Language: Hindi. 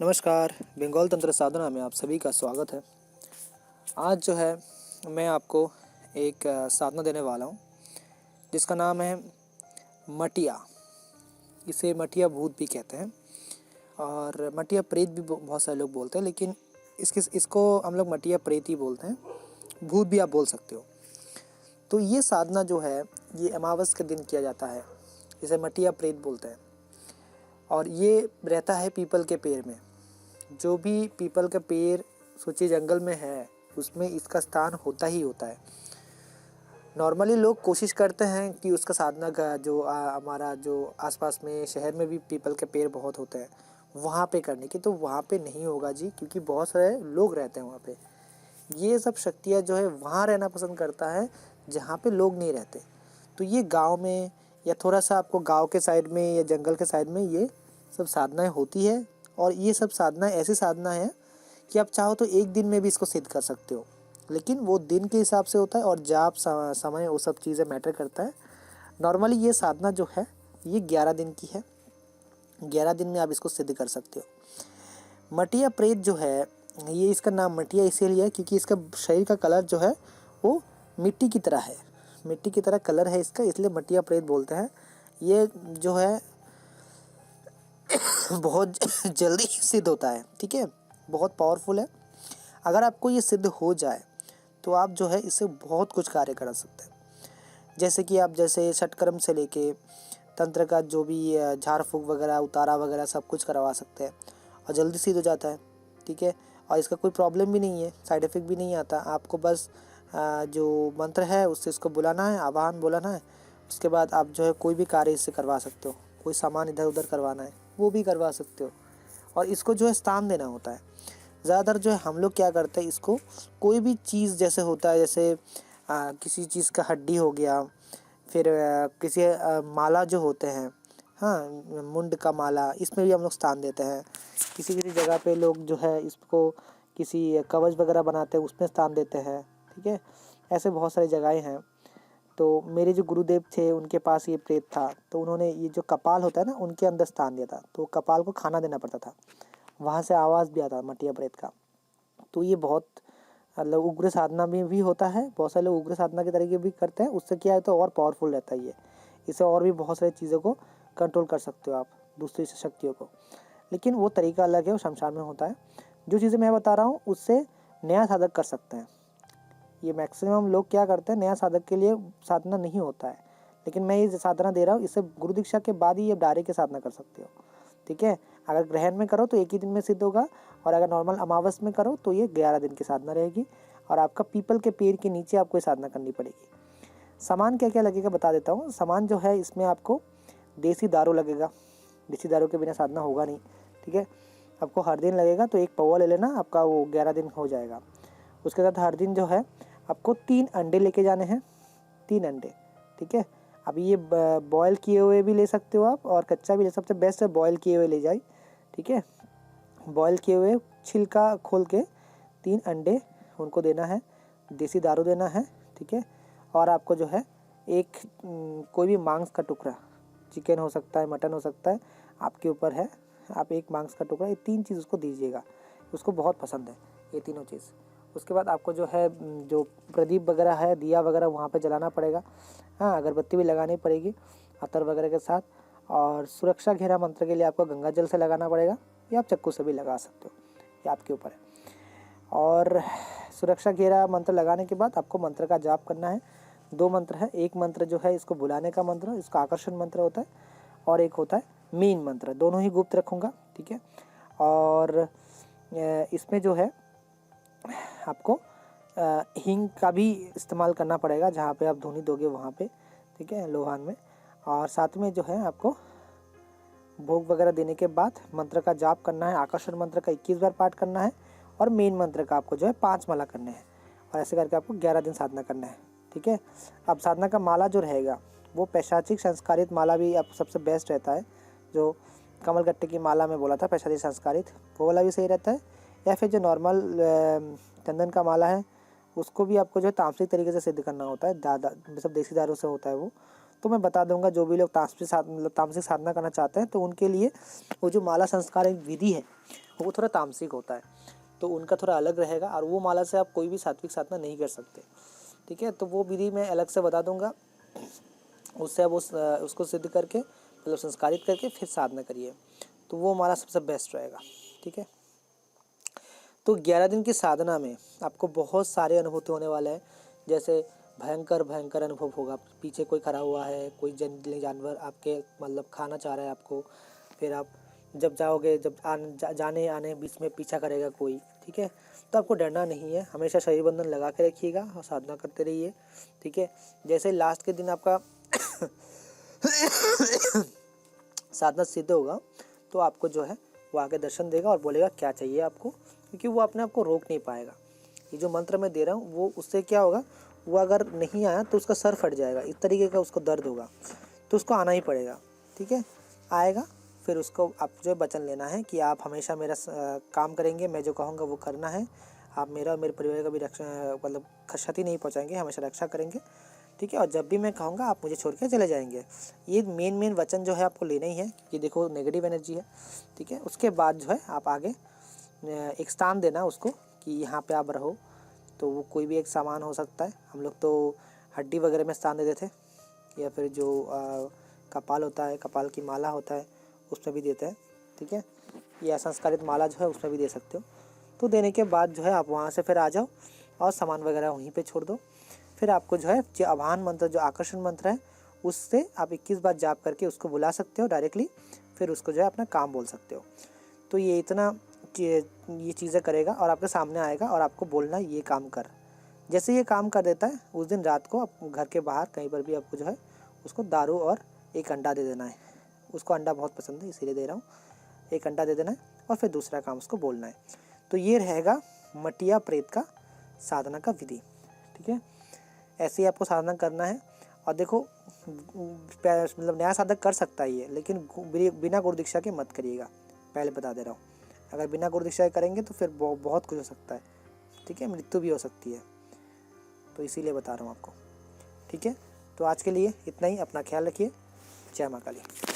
नमस्कार। बंगाल तंत्र साधना में आप सभी का स्वागत है। आज जो है मैं आपको एक साधना देने वाला हूँ जिसका नाम है मटिया। इसे मटिया भूत भी कहते हैं और मटिया प्रेत भी बहुत सारे लोग बोलते हैं, लेकिन इसको हम लोग मटिया प्रेत ही बोलते हैं। भूत भी आप बोल सकते हो। तो ये साधना जो है ये अमावस के दिन किया जाता है। इसे मटिया प्रेत बोलते हैं और ये रहता है पीपल के पेड़ में। जो भी पीपल का पेड़ सोचिए जंगल में है, उसमें इसका स्थान होता ही होता है। नॉर्मली लोग कोशिश करते हैं कि उसका साधना का जो हमारा जो आसपास में शहर में भी पीपल के पेड़ बहुत होते हैं वहाँ पे करने की, तो वहाँ पे नहीं होगा जी, क्योंकि बहुत सारे लोग रहते हैं वहाँ पे। ये सब शक्तियाँ जो है वहाँ रहना पसंद करता है जहाँ पे लोग नहीं रहते। तो ये गाँव में या थोड़ा सा आपको गाँव के साइड में या जंगल के साइड में ये सब साधनाएँ होती है। और ये सब साधना ऐसी साधना है कि आप चाहो तो एक दिन में भी इसको सिद्ध कर सकते हो, लेकिन वो दिन के हिसाब से होता है और जाप समय वो सब चीज़ें मैटर करता है। नॉर्मली ये साधना जो है ये 11 दिन की है। 11 दिन में आप इसको सिद्ध कर सकते हो। मटिया प्रेत जो है ये इसका नाम मटिया इसीलिए है क्योंकि इसका शरीर का कलर जो है वो मिट्टी की तरह है। मिट्टी की तरह कलर है इसका, इसलिए मटिया प्रेत बोलते हैं। ये जो है बहुत जल्दी सिद्ध होता है, ठीक है, बहुत पावरफुल है। अगर आपको ये सिद्ध हो जाए तो आप जो है इससे बहुत कुछ कार्य करा सकते हैं। जैसे कि आप जैसे षटकर्म से लेके तंत्र का जो भी झाड़ फूँक वगैरह उतारा वगैरह सब कुछ करवा सकते हैं और जल्दी सिद्ध हो जाता है, ठीक है। और इसका कोई प्रॉब्लम भी नहीं है, साइड इफ़ेक्ट भी नहीं आता। आपको बस जो मंत्र है उससे इसको बुलाना है, आवाहन बोलाना है। उसके बाद आप जो है कोई भी कार्य इससे करवा सकते हो। कोई सामान इधर उधर करवाना है वो भी करवा सकते हो। और इसको जो है स्थान देना होता है। ज़्यादातर जो है हम लोग क्या करते हैं, इसको कोई भी चीज़ जैसे होता है, जैसे किसी चीज़ का हड्डी हो गया, फिर किसी माला जो होते हैं, हाँ, मुंड का माला, इसमें भी हम लोग स्थान देते हैं। किसी किसी जगह पे लोग जो है इसको किसी कवच वगैरह बनाते हैं उसमें स्थान देते हैं, ठीक है। ऐसे बहुत सारी जगहें हैं। तो मेरे जो गुरुदेव थे उनके पास ये प्रेत था, तो उन्होंने ये जो कपाल होता है ना उनके अंदर स्थान दिया था, तो कपाल को खाना देना पड़ता था। वहाँ से आवाज़ भी आता मटिया प्रेत का। तो ये बहुत मतलब उग्र साधना में भी होता है। बहुत सारे लोग उग्र साधना के तरीके भी करते हैं, उससे क्या है तो और पावरफुल रहता है ये। इससे और भी बहुत सारी चीज़ों को कंट्रोल कर सकते हो आप, दूसरी शक्तियों को। लेकिन वो तरीका अलग है, वो शमशान में होता है। जो चीज़ें मैं बता रहा हूँ उससे नया साधक कर सकते हैं। ये मैक्सिमम लोग क्या करते हैं, नया साधक के लिए साधना नहीं होता है, लेकिन मैं ये साधना दे रहा हूँ, इससे गुरु दीक्षा के बाद ही ये डायरेक्ट साधना कर सकते हो, ठीक है। अगर ग्रहण में करो तो एक ही दिन में सिद्ध होगा, और अगर नॉर्मल अमावस में करो तो ये 11 दिन की साधना रहेगी। और आपका पीपल के पेड़ के नीचे आपको ये साधना करनी पड़ेगी। सामान क्या क्या लगेगा बता देता हूँ। सामान जो है इसमें आपको देसी दारू लगेगा। देसी दारू के बिना साधना होगा नहीं, ठीक है। आपको हर दिन लगेगा, तो एक पौवा ले लेना, आपका वो 11 दिन हो जाएगा। उसके साथ हर दिन जो है आपको 3 अंडे लेके जाने हैं, 3 अंडे, ठीक है। अभी ये बॉयल किए हुए भी ले सकते हो आप और कच्चा भी ले सकते हो। बेस्ट है बॉयल किए हुए ले जाए, ठीक है। बॉयल किए हुए छिलका खोल के 3 अंडे उनको देना है, देसी दारू देना है, ठीक है। और आपको जो है एक कोई भी मांस का टुकड़ा, चिकन हो सकता है, मटन हो सकता है, आपके ऊपर है। आप एक मांस का टुकड़ा, ये 3 चीज़ उसको दीजिएगा, उसको बहुत पसंद है ये तीनों चीज़। उसके बाद आपको जो है जो प्रदीप वगैरह है, दिया वगैरह वहाँ पे जलाना पड़ेगा, हाँ, अगरबत्ती भी लगानी पड़ेगी अतर वगैरह के साथ। और सुरक्षा घेरा मंत्र के लिए आपको गंगा जल से लगाना पड़ेगा, या आप चक्कू से भी लगा सकते हो, ये आपके ऊपर है। और सुरक्षा घेरा मंत्र लगाने के बाद आपको मंत्र का जाप करना है। 2 मंत्र है, एक मंत्र जो है इसको बुलाने का मंत्र, इसका आकर्षण मंत्र होता है, और एक होता है मेन मंत्र। दोनों ही गुप्त रखूँगा, ठीक है। और इसमें जो है आपको हींग का भी इस्तेमाल करना पड़ेगा, जहाँ पे आप धुनी दोगे वहाँ पे, ठीक है, लोहान में। और साथ में जो है आपको भोग वगैरह देने के बाद मंत्र का जाप करना है। आकर्षण मंत्र का 21 बार पाठ करना है, और मेन मंत्र का आपको जो है 5 माला करने हैं। और ऐसे करके आपको 11 दिन साधना करना है, ठीक है। अब साधना का माला जो रहेगा वो पैशाचिक संस्कारित माला भी आप सबसे बेस्ट रहता है। जो कमलगट्टे की माला में बोला था पैशाचिक संस्कारित, वो वाला भी सही रहता है। या फिर जो नॉर्मल चंदन का माला है उसको भी आपको जो है तांत्रिक तरीके से सिद्ध करना होता है, मतलब देसी दारू से होता है वो। तो मैं बता दूंगा, जो भी लोग तांत्रिक साधना करना चाहते हैं तो उनके लिए वो जो माला संस्कार एक विधि है वो थोड़ा तामसिक होता है, तो उनका थोड़ा अलग रहेगा और वो माला से आप कोई भी सात्विक साधना नहीं कर सकते, ठीक है। तो वो विधि मैं अलग से बता दूंगा, उससे आप उसको सिद्ध करके मतलब संस्कारित करके फिर साधना करिए, तो वो माला सबसे बेस्ट रहेगा, ठीक है। तो 11 दिन की साधना में आपको बहुत सारे अनुभूति होने वाले हैं, जैसे भयंकर भयंकर अनुभव होगा, पीछे कोई खड़ा हुआ है, कोई जंगली जानवर आपके मतलब खाना चाह रहा है आपको, फिर आप जब जाओगे, जब जाने आने बीच में पीछा करेगा कोई, ठीक है। तो आपको डरना नहीं है, हमेशा शरीर बंधन लगा के रखिएगा और साधना करते रहिए, ठीक है। जैसे लास्ट के दिन आपका साधना सिद्ध होगा तो आपको जो है वो आके दर्शन देगा और बोलेगा क्या चाहिए आपको, क्योंकि वो अपने आप को रोक नहीं पाएगा। ये जो मंत्र मैं दे रहा हूँ वो उससे क्या होगा, वो अगर नहीं आया तो उसका सर फट जाएगा, इस तरीके का उसको दर्द होगा, तो उसको आना ही पड़ेगा, ठीक है। आएगा फिर उसको आप जो वचन लेना है कि आप हमेशा मेरा काम करेंगे, मैं जो कहूँगा वो करना है, आप मेरा और मेरे परिवार का भी रक्षा मतलब क्षति नहीं पहुँचाएंगे, हमेशा रक्षा करेंगे, ठीक है। और जब भी मैं कहूँगा आप मुझे छोड़ के चले जाएंगे। ये मेन वचन जो है आपको लेना ही है, कि देखो नेगेटिव एनर्जी है, ठीक है। उसके बाद जो है आप आगे एक स्थान देना उसको कि यहाँ पे आप रहो, तो वो कोई भी एक सामान हो सकता है, हम लोग तो हड्डी वगैरह में स्थान दे देते हैं, या फिर जो कपाल होता है, कपाल की माला होता है उसमें भी देते हैं, ठीक है। या संस्कारित माला जो है उसमें भी दे सकते हो। तो देने के बाद जो है आप वहाँ से फिर आ जाओ और सामान वगैरह वहीं पे छोड़ दो। फिर आपको जो है जो आह्वान मंत्र, जो आकर्षण मंत्र है, उससे आप 21 बार जाप करके उसको बुला सकते हो डायरेक्टली, फिर उसको जो है अपना काम बोल सकते हो। तो ये इतना ये चीज़ें करेगा और आपके सामने आएगा और आपको बोलना ये काम कर। जैसे ये काम कर देता है उस दिन रात को आप घर के बाहर कहीं पर भी आपको जो है उसको दारू और एक अंडा दे देना है। उसको अंडा बहुत पसंद है इसीलिए दे रहा हूँ, एक अंडा दे देना है और फिर दूसरा काम उसको बोलना है। तो ये रहेगा मटिया प्रेत का साधना का विधि, ठीक है। ऐसे ही आपको साधना करना है। और देखो मतलब नया साधक कर सकता है ये, लेकिन बिना गुरु दीक्षा के मत करिएगा, पहले बता दे रहा हूँ। अगर बिना गुरु दीक्षा के करेंगे तो फिर बहुत कुछ हो सकता है, ठीक है, मृत्यु भी हो सकती है, तो इसीलिए बता रहा हूँ आपको, ठीक है। तो आज के लिए इतना ही, अपना ख्याल रखिए, जय मां काली।